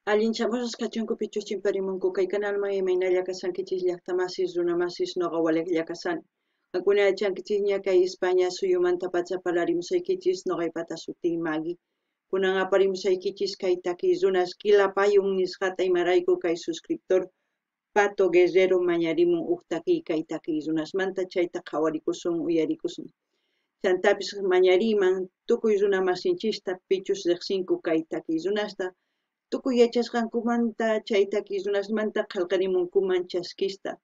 Allinchamos kachunku pichus chimparimunku kay kanalman imaynalla kasankichis llaqtamasis runamasis noqa waliqlla kasani. Kankuna yachankichis ña kay España suyumanta pacha parlarimusaykichis noqaypata sutin Maggie. Kunan aparimusaykichis kay takiy runas Quilapayún nisqata imarayku kay suscriptor Pato Guerrero mañarimun huk kay takiy runasmanta chayta qhawarikusun uyarikusun. Chantapis mañariman tukuy runa masinchista pichus riqsinku kay takiy runasta tukuy yachasqankumanta chay takiy runasmanta qillqarimunkuman chaskista.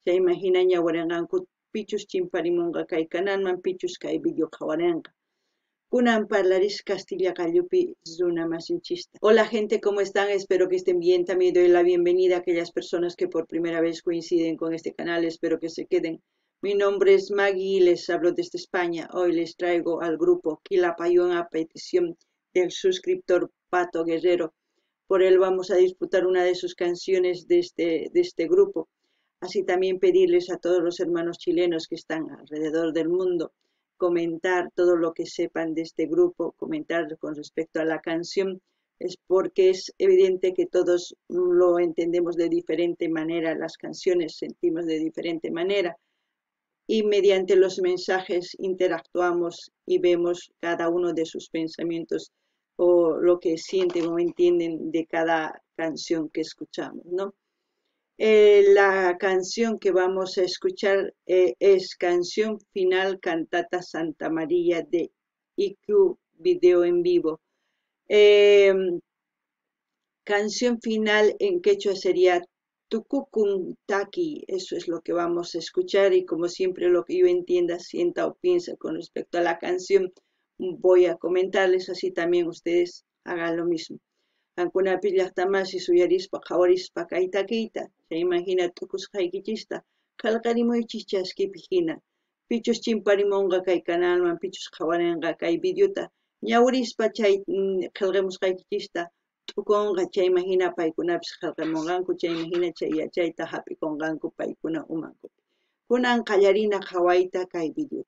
Chayman hina ñawirinqanku pichus chimparimunqa kay canalman pichus kay video qhawarinqa. Kunan parlaris Castilla Callupi runa masinchista. Hola gente, ¿cómo están? Espero que estén bien. También doy la bienvenida a aquellas personas que por primera vez coinciden con este canal. Espero que se queden. Mi nombre es Maggie y les hablo desde España. Hoy les traigo al grupo Quilapayún a petición del suscriptor Pato Guerrero. Por él vamos a disfrutar una de sus canciones de este grupo. Así también pedirles a todos los hermanos chilenos que están alrededor del mundo comentar todo lo que sepan de este grupo, comentar con respecto a la canción, es porque es evidente que todos lo entendemos de diferente manera, las canciones sentimos de diferente manera y mediante los mensajes interactuamos y vemos cada uno de sus pensamientos o lo que sienten o entienden de cada canción que escuchamos, ¿no? La canción que vamos a escuchar es Canción Final Cantata Santa María de IQ Video en Vivo. Canción final en quechua sería Tucucun Taki, eso es lo que vamos a escuchar y como siempre lo que yo entienda, sienta o piensa con respecto a la canción voy a comentarles, así también ustedes hagan lo mismo. Ankunapi llaqtamasi suyarispa qhawarispa kay takiyta chaymanta tukusqaykichista qillqarimuychis chaskipi hina pichus chimparimunqa kay canalman pichus qhawarinqa kay videota ñawirispa chay qillqamusqaykichista t'ukunqa chayman hina paykunapis qillqamunqanku chayman hina chay yachayta hapikunqanku paykuna umankupi kunan qallarina qhawayta kay videota.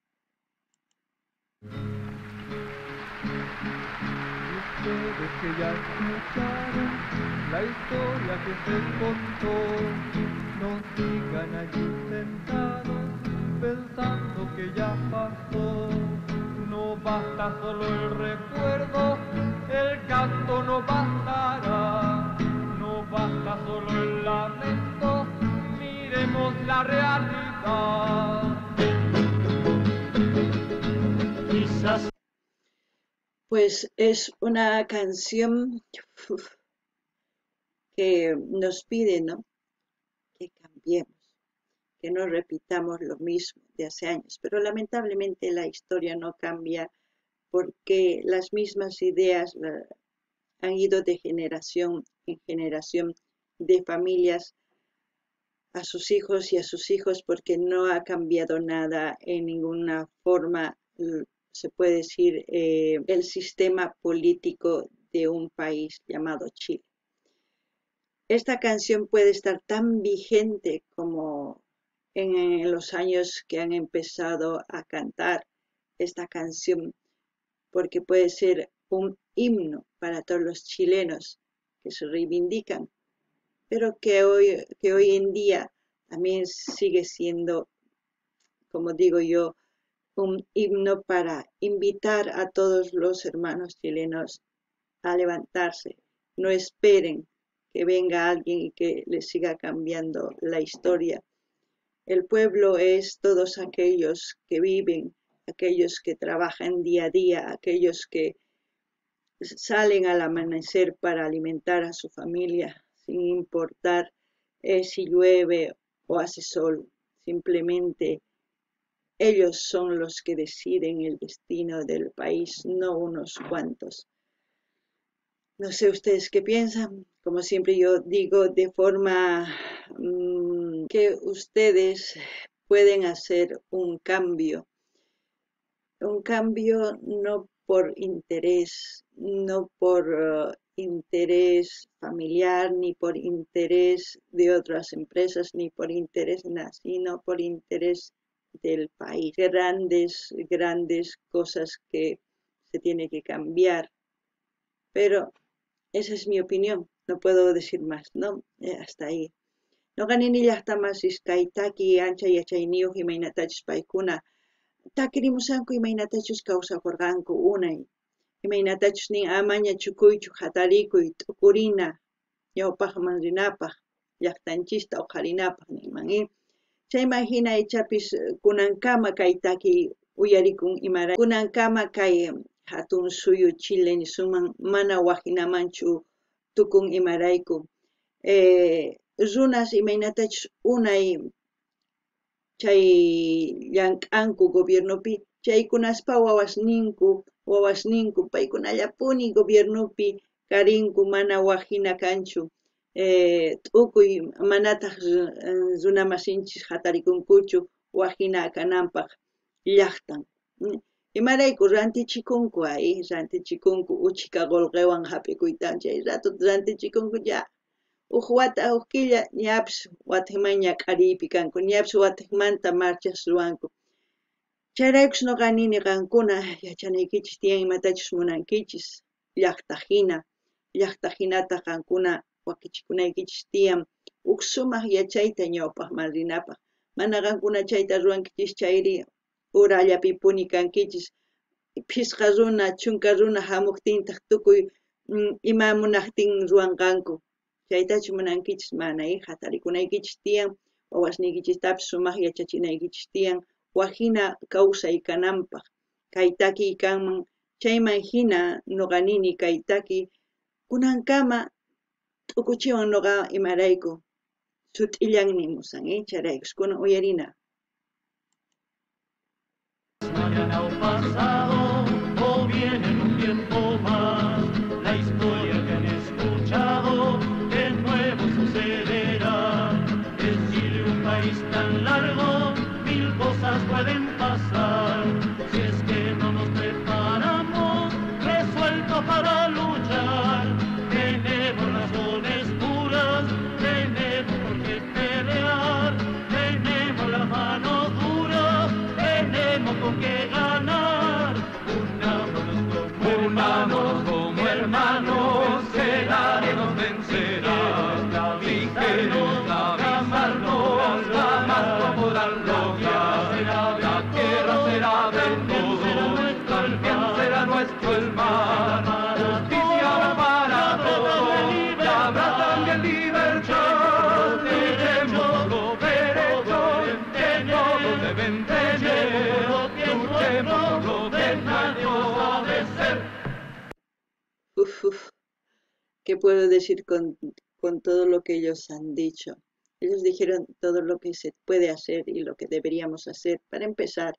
Ustedes que ya escucharon la historia que se contó, no sigan allí sentados pensando que ya pasó. No basta solo el recuerdo, el canto no bastará. No basta solo el lamento, miremos la realidad. Quizás Pues es una canción que nos pide, ¿no? Que cambiemos, que no repitamos lo mismo de hace años. Pero lamentablemente la historia no cambia porque las mismas ideas han ido de generación en generación de familias a sus hijos y a sus hijos porque no ha cambiado nada en ninguna forma, se puede decir, el sistema político de un país llamado Chile. Esta canción puede estar tan vigente como en los años que han empezado a cantar esta canción, porque puede ser un himno para todos los chilenos que se reivindican, pero que hoy en día también sigue siendo, como digo yo, un himno para invitar a todos los hermanos chilenos a levantarse. No esperen que venga alguien y que les siga cambiando la historia. El pueblo es todos aquellos que viven, aquellos que trabajan día a día, aquellos que salen al amanecer para alimentar a su familia, sin importar si llueve o hace sol. Simplemente ellos son los que deciden el destino del país, no unos cuantos. No sé ustedes qué piensan, como siempre yo digo, de forma que ustedes pueden hacer un cambio no por interés, no por interés familiar, ni por interés de otras empresas, ni por interés nada, sino por interés del país. Grandes cosas que se tiene que cambiar, pero Esa es mi opinión, no puedo decir más, ¿no? Hasta ahí. Noqanini llaqtamasis kay taki ancha yachayniyuq imaynatachus paykuna takirimusanku imaynatachus kawsakurqanku unay imaynatachus nin amaña chukuychu hatarikuy t'ukurina ñawpaqman rinapaq llaqtanchista huqarinapaq ninman chayman hina ichapis kunankama kay taki uyarikun imaray kunankama kay hatun suyu Chile nisuman mana waqinamanchu tukun imarayku runas imaynatachus unay chay llank'anku gobiernopi chaykunaspa wawasninku paykunallapuni gobiernopi karinku mana waqhina kanchu t'ukuy manataq runa masinchis hatarikunkuchu waqhina kananpaq llaqtan imarayku rantichikunku rantichikunku uchika qullqiwan hap'ikuyta chay ratuta rantichikunku ya uq wata uq killa ñapish wataman ñak'ariypi kanku ñapish watakmanta marchas ruwanku chayraykush nuqa nini qankuna yachanaykichis tiyan imatachus munankichis llaqta hinata qankuna wakichikunaykichis tiyan uq sumaq yachayta ñawpaqman rinapaq mana qankuna chayta ruwankichis chayri urallapipuni kankichis phisqa runa chunka runa hamuqtintaq tukuy ima munaqtin ruwanqanku chaytachu munankichis mana hatarikunaykichis tiyan wawasniykichistas sumaq yachachinaykichis tiyan waqhina kawsay kananpaq kay taki kanman chayman hina nuqa nini kay taki kunankama t'ukuchiwan nuqa imarayku sut'illan nimusan chayraykush kunan uyarina Mañana o pasado o bien en un tiempo más, la historia que han escuchado de nuevo sucederá. En Chile, un país tan largo, mil cosas pueden pasar. Si es que no nos preparamos, resueltos para luchar, tenemos razones puras, tenemos por qué pelear, tenemos las manos duras, tenemos con qué ganar. Unámonos como hermanos, quedaremos vencerás. Si queremos avisarnos, jamás lo podrán lograr. La tierra será de todos, también será nuestro el mar. Justicia habrá para todos, y habrá también libertad. Luchemos por lo derecho, que todos deben tener. Luchemos por lo que nadie ha de ser. ¿Qué puedo decir con todo lo que ellos han dicho? Ellos dijeron todo lo que se puede hacer y lo que deberíamos hacer. Para empezar,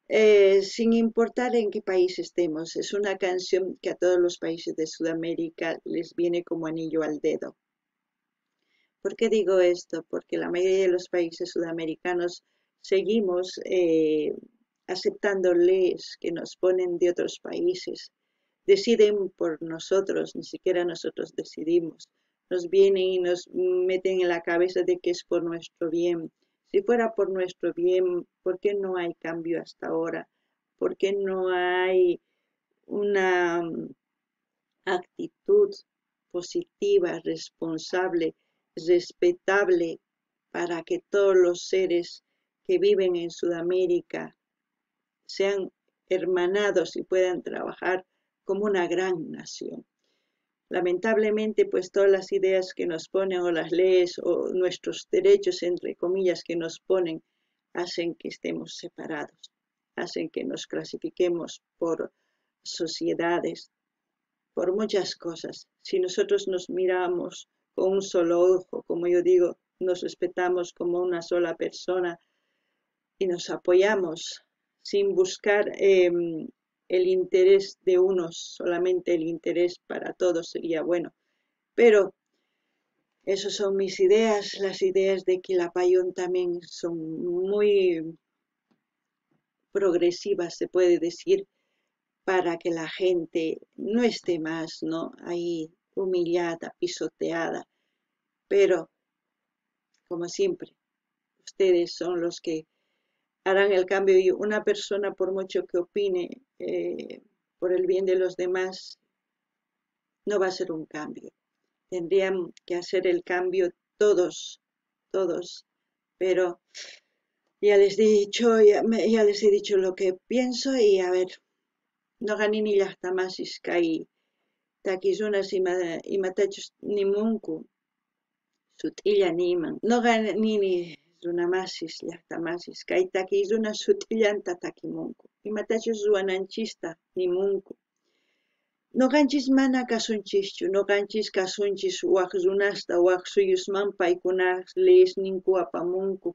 sin importar en qué país estemos, es una canción que a todos los países de Sudamérica les viene como anillo al dedo. ¿Por qué digo esto? Porque la mayoría de los países sudamericanos seguimos aceptando leyes que nos ponen de otros países. Deciden por nosotros, ni siquiera nosotros decidimos. Nos vienen y nos meten en la cabeza de que es por nuestro bien. Si fuera por nuestro bien, ¿por qué no hay cambio hasta ahora? ¿Por qué no hay una actitud positiva, responsable, respetable para que todos los seres que viven en Sudamérica sean hermanados y puedan trabajar como una gran nación? Lamentablemente, pues todas las ideas que nos ponen o las leyes o nuestros derechos, entre comillas, que nos ponen, hacen que estemos separados, hacen que nos clasifiquemos por sociedades, por muchas cosas. Si nosotros nos miramos con un solo ojo, como yo digo, nos respetamos como una sola persona y nos apoyamos sin buscar el interés de unos, solamente el interés para todos sería bueno. Pero esas son mis ideas, las ideas de Quilapayún también son muy progresivas, se puede decir, para que la gente no esté más, ¿no?, ahí humillada, pisoteada. Pero, como siempre, ustedes son los que harán el cambio y una persona, por mucho que opine por el bien de los demás, no va a ser un cambio. Tendrían que hacer el cambio todos, pero ya les he dicho, ya les he dicho lo que pienso y a ver, no gané ni las tamasis kai takizunas y matachos ni munku, sutilla niman, no gané ni runamasis las tamasis kai takizunas sutillanta takimunku, y matachos zuananchista ni munku. No ganchis mana kasunchichu, no ganchis kasunchis waq runasta waq suyusman paykunas lees ninku apamunku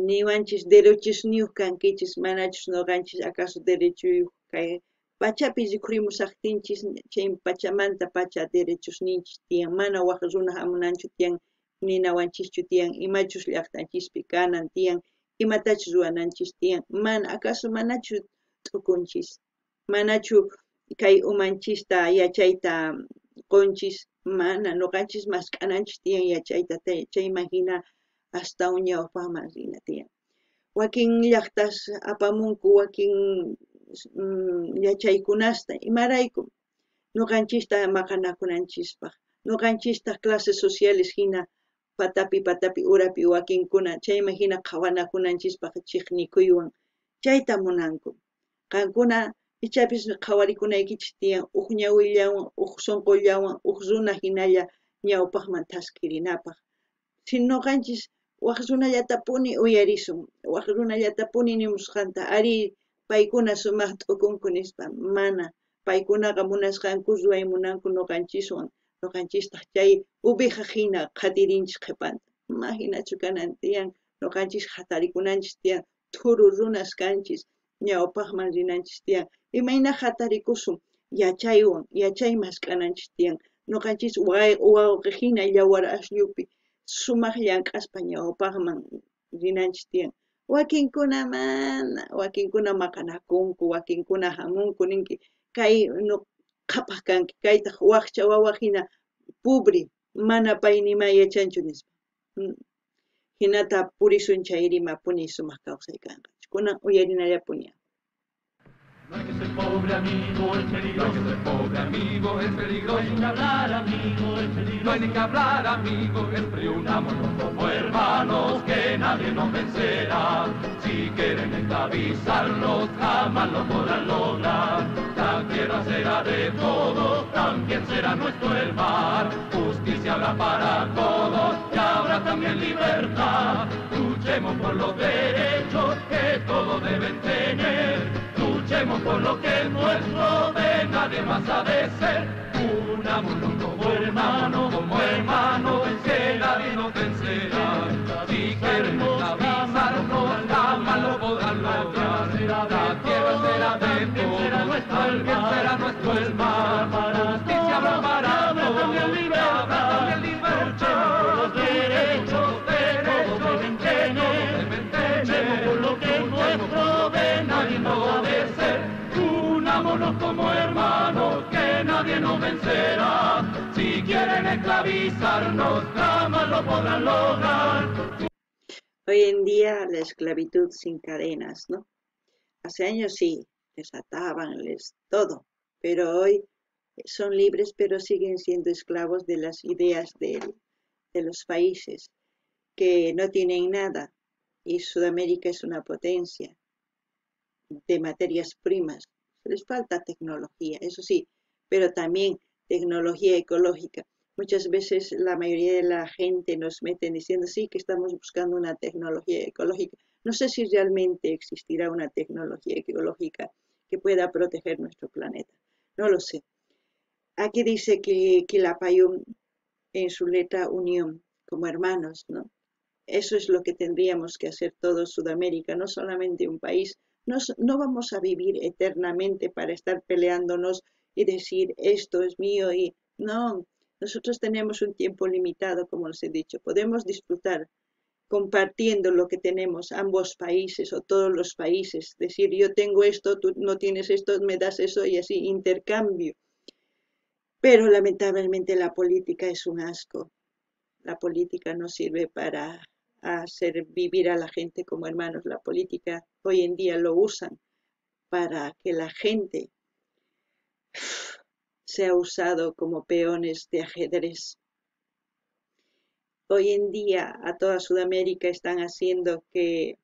niwanchis derechos niuq kankichis manachus no ganchis acaso derecho kay pachapi rikhurimusaqtinchis chay pachamanta pacha derechos ninchis tiyan mana waq runa hamunanchu tiyan ninawanchischu tiyan imachus llaqtanchispi kanan tiyan imatachus ruwananchis tiyan mana acaso manachu t'ukunchis manachu kay umanchista yachayta qunchis mana nuqanchis mask'ananchis tiyan yachayta chay imagina hasta uñawpaqman rina tiyan wakin llaqtas apamunku wakin yachaykunasta imarayku nuqanchista maqanakunanchispaq nuqanchista clases sociales hina patapi urapi wakinkuna chayma hina qhawanakunanchispaq chiqnikuywan chayta munanku qankuna ichapis qhawarikunaykichispa tiyan uq ñawillawan uq sunqullawan uq runa hinalla ñawpaqman taskirinapaq si nuqanchis waq runallatapuni uyarisun waq runallatapuni nimusqanta ari paykuna sumaq t'ukunku nispa mana paykunaqa munasqanku ruwaymunanku nuqanchistaq chay ubiqa hina qatirinchis qhipanta imaginachu kanan tiyan nuqanchis hatarikunanchis tiyan thuru runas kanchis ñawpaqman rinanchis tiyan imayna hatarikusun yachay mask'ananchis tiyan nuqanchis wawqihina yawar ashllupi sumaq llank'aspa ñawpaqman rinanchis tiyan wakinkuna mana wakinkuna maqanakunku wakinkuna hamunku ninki kay qhapaq kanki kaytaq waqcha wawa hina pobre mana pay nima yachanchu nispa hinata purisun chayri mapuni sumaq kawsaykanqa kunan uyarinallapuni. No hay que ser pobre amigo, es peligroso. No hay que ser pobre amigo, es peligroso. No hay que hablar amigo, es peligroso. No hay ni que hablar amigo, es peligroso. Unámonos como hermanos, que nadie nos vencerá. Si quieren esclavizarnos, jamás lo podrán lograr. La tierra será de todos, también será nuestro el mar. Justicia habrá para todos y habrá también libertad. Luchemos por los derechos que todos deben tener. Luchemos por lo que es nuestro, de nadie más ha de ser. Unámonos como hermanos, que nadie nos vencerá. Si quieren esclavizarnos, jamás lo podrán lograr. La tierra será de todos, alguien será nuestro el mar. Justicia habrá para todos, habrá también libertad. Luchemos por los derechos deben tener. Luchemos por lo que es nuestro, de nadie nos ha de ser. Unámonos como hermanos, que nadie nos vencerá. Si quieren esclavizarnos, jamás lo podrán lograr. Hoy en día la esclavitud sin cadenas, ¿no? Hace años sí, les ataban, todo, pero hoy son libres, pero siguen siendo esclavos de las ideas de los países que no tienen nada. Y Sudamérica es una potencia de materias primas. Les falta tecnología, eso sí, pero también tecnología ecológica. Muchas veces la mayoría de la gente nos meten diciendo sí que estamos buscando una tecnología ecológica. No sé si realmente existirá una tecnología ecológica que pueda proteger nuestro planeta. No lo sé. Aquí dice que la Payún en su letra unión como hermanos, ¿no? Eso es lo que tendríamos que hacer todo Sudamérica, no solamente un país. No vamos a vivir eternamente para estar peleándonos y decir esto es mío y no. Nosotros tenemos un tiempo limitado, como les he dicho. Podemos disfrutar compartiendo lo que tenemos ambos países o todos los países. Decir yo tengo esto, tú no tienes esto, me das eso y así intercambio. Pero lamentablemente la política es un asco. La política no sirve para hacer vivir a la gente como hermanos. La política hoy en día lo usan para que la gente se ha usado como peones de ajedrez. Hoy en día a toda Sudamérica están haciendo que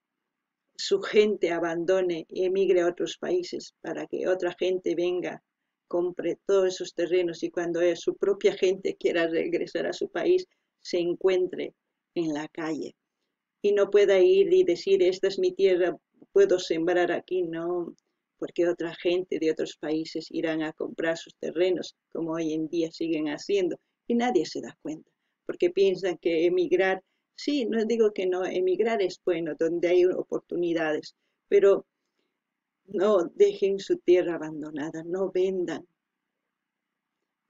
su gente abandone y emigre a otros países para que otra gente venga, compre todos esos terrenos y cuando su propia gente quiera regresar a su país se encuentre en la calle y no pueda ir y decir esta es mi tierra, puedo sembrar aquí, no, porque otra gente de otros países irán a comprar sus terrenos como hoy en día siguen haciendo y nadie se da cuenta porque piensan que emigrar, sí, no digo que no, emigrar es bueno, donde hay oportunidades, pero no dejen su tierra abandonada, no vendan,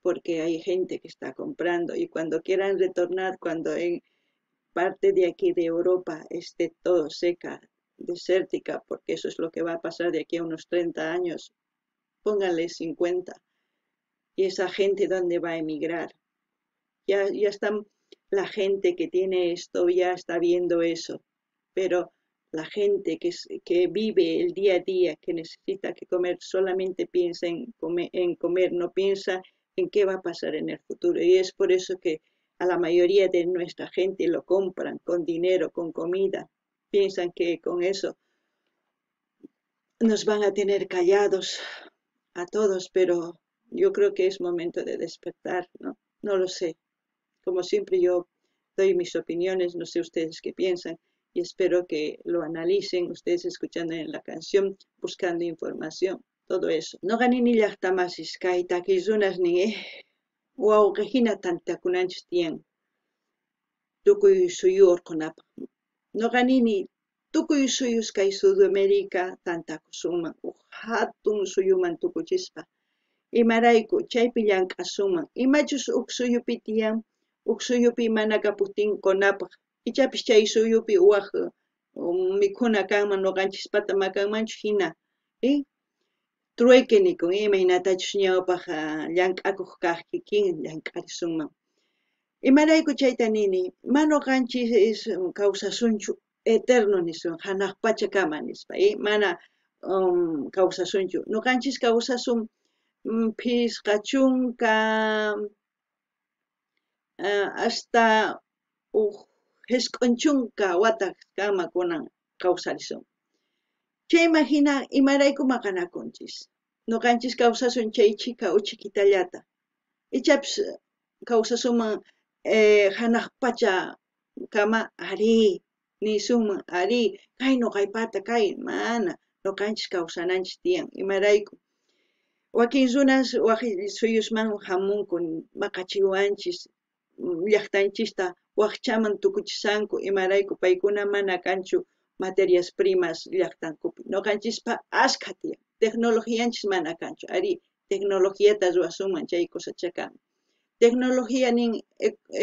porque hay gente que está comprando y cuando quieran retornar, cuando en parte de aquí de Europa esté todo seca, desértica, porque eso es lo que va a pasar de aquí a unos 30 años, pónganle 50, y esa gente ¿dónde va a emigrar? Ya están, la gente que tiene esto ya está viendo eso, pero la gente que vive el día a día, que necesita que comer, solamente piensa en comer, no piensa en qué va a pasar en el futuro. Y es por eso que a la mayoría de nuestra gente lo compran con dinero, con comida. Piensan que con eso nos van a tener callados a todos, pero yo creo que es momento de despertar, ¿no? No lo sé. Como siempre yo doy mis opiniones, no sé ustedes qué piensan y espero que lo analicen ustedes escuchando en la canción, buscando información, todo eso. No ganini llaqtamasis kay takizunas ni wawqihina tantakunanchis tiyan tukuy suyurkunapaq. No ganini tukuy suyus kay Sudamérica tantakusunman hatun suyuman tukuchispa. Imarayku chaypi llank'asuman imachus huk suyupi tiyan huk suyupi mana kaputinkunapaq ichapis chay suyupi waq mikhuna kanman noqanchispata makanmanchu hina trueque nikun imaynatachus ñawpaq llank'akuq kaq kikin llank'arisunman imarayku chayta nini ma noqanchis kawsasunchu eterno nisun hanaq pachakama nispa mana kawsasunchu noqanchis kawsasun pisqa chunka hasta hisk'un chunka wata kama kunan kawsarisun chayman hina imarayku maqanakunchis noqanchis kawsasun chay chika uchikitallata ichapis kawsasunman hanaq pacha kama ari nisunman ari kay noqaypata kay mana noqanchis kawsananchis tiyan imarayku wakin runas suyusman hamunku maqachiwanchis llaqtanchista waqchaman tukuchisanku imarayku paykuna mana kanchu materias primas llaqtankupi noqanchispa ashka tiyan tecnologianchis mana kanchu ari tecnologiata ruwasunman chay cosachaka tecnología nin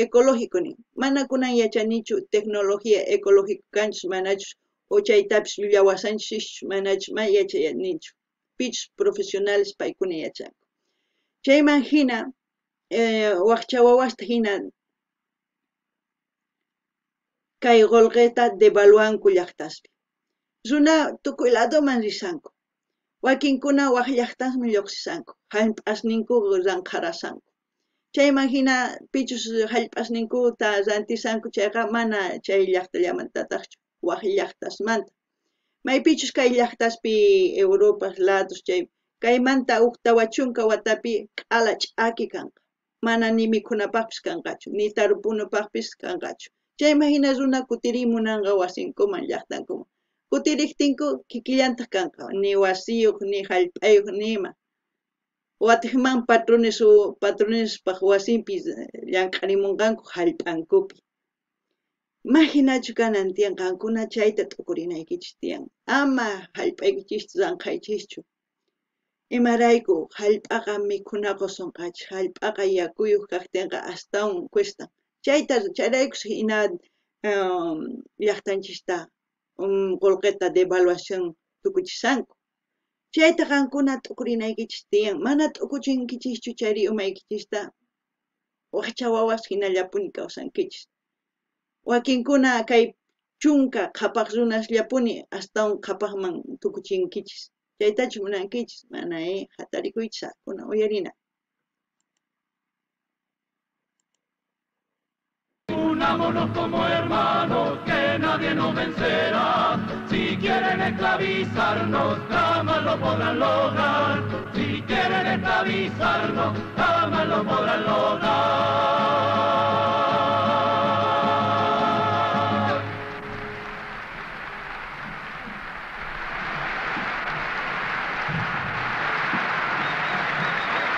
ecológico nin mana kunan yachanichu tecnología ecológico kanchis manachus o chaytapis llullawasanchis manachus ma yachanichu pichus profesionales paykuna yachanku chayman hina waqcha wawasta hina kay qolqeta devaluanku llaqtaspi runa tukuy ladoman risanku wakinkuna waq llaqtasman lluqsisanku hallp'asninkuqa ranqarasanku chayman hina pichus hallp'asninkuta rantisanku chayqa mana chay llaqtallamantataqchu waq llaqtasmanta maypichus kay llaqtaspi Europa lados chay kaymanta huk tawa chunka watapi q'ala ch'aki kanqa mana ni mikhunapaqpis kanqachu ni tarupunapaqpis kanqachu chayman hina runa kutirimunanqa wasinkuman llaqtankuman kutiriptinku kikillantaq kanqa ni wasiyuq ni hallp'ayuq nima watiqman patronespaq wasinpi llank'arimunqanku hallp'ankupi Imaginachu kanan tiyan qankuna chayta t'ukurinaykichis tiyan ama hallp'aykichista ranqaychischu imarayku hallp'aqa mikhunaqa sunqachu hallp'aqa yakuyuq kaqtinqa astawan cuestan chayraykus hina llaqtanchista qolqeta devaluación tukuchisanku chayta qankuna t'ukurinaykichis tiyan mana t'ukuchinkichischu chayri umaykichista waqcha wawas hinallapuni kawsankichis wakinkuna kay chunka qhapaq runasllapuni astawan qhapaqman tukuchinkichis chaytachu munankichis mana hatarikuychis akkuna uyarina unámonos como hermanos, que nadie nos vencerá. Si quieren esclavizarnos, jamás lo podrán lograr. Si quieren esclavizarnos, jamás lo podrán lograr.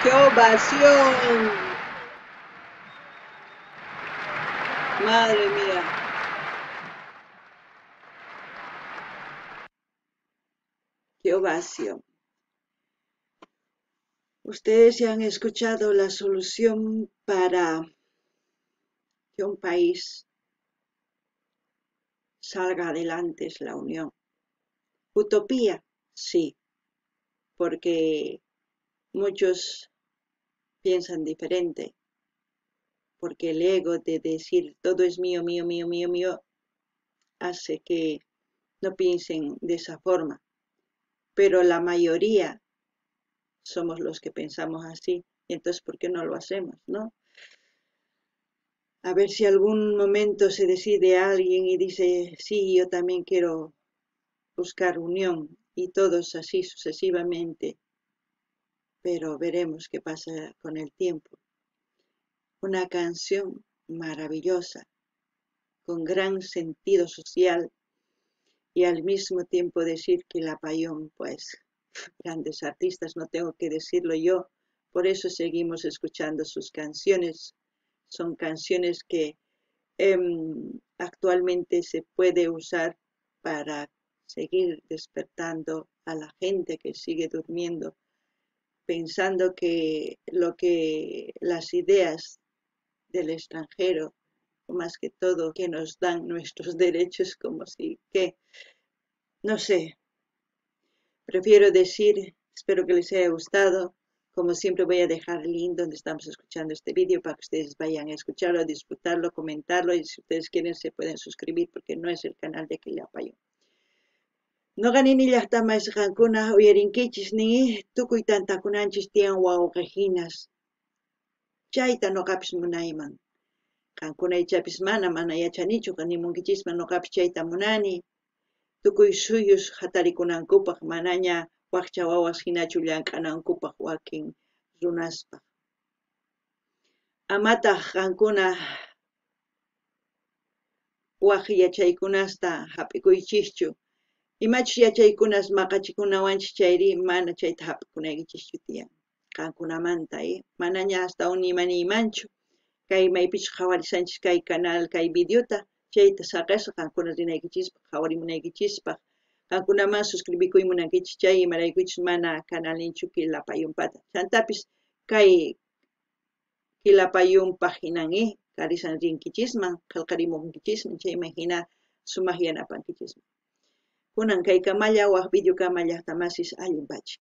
¡Qué ovación! Madre mía. ¡Qué ovación! Ustedes ya han escuchado la solución para que un país salga adelante es la unión. Utopía, sí, porque muchos piensan diferente, porque el ego de decir todo es mío, mío, mío, mío, mío, hace que no piensen de esa forma. Pero la mayoría somos los que pensamos así, y entonces ¿por qué no lo hacemos, no? A ver si algún momento se decide alguien y dice, sí, yo también quiero buscar unión, y todos así sucesivamente, pero veremos qué pasa con el tiempo. Una canción maravillosa, con gran sentido social, y al mismo tiempo decir que la Payón, pues, grandes artistas, no tengo que decirlo yo, por eso seguimos escuchando sus canciones. Son canciones que actualmente se puede usar para seguir despertando a la gente que sigue durmiendo, pensando que las ideas del extranjero, más que todo, que nos dan nuestros derechos, como si que, no sé, prefiero decir, espero que les haya gustado. Como siempre voy a dejar el link donde estamos escuchando este vídeo para que ustedes vayan a escucharlo, a disfrutarlo, comentarlo, y si ustedes quieren se pueden suscribir porque no es el canal de Quillapayún. Noqanini llaqtama isqankuna uyarinkichis ninki tukuy tantakunanchis tiyan wawqihinas. Chayta noqapis munayman. Qankunaychapis mana yachanichu nimunkichisman noqapis chayta munani. Tukuy suyus hatarikunankupaq manaña wakcha wawas hinachu llank'anankupaq wakin runaspaq. Amataq qankuna waq yachaykunasta hap'ikuychischu. Imachus yachaykunas maqachikunawanchis chayri mana chayta hap'ikunaykichischu tiyan. Qankunamanta manaña hasta nimanimanchu. Kay maypichus qhawarisanchis kay canal kay videota chayta saqasqa qankuna rinaykichispaq qhawarimunaykichispak. Qankunaman suscribikuymunankichis chay imaraykuchus mana canalninchu Quillapayunpata. Chantapis kay Quillapayún páginapi karisan rinkichisman, qillqarimunkichisman, chayman hina sumaq yanapankichisman. Kunan kay kamalla waq video kama llaqtamasis allinpachi.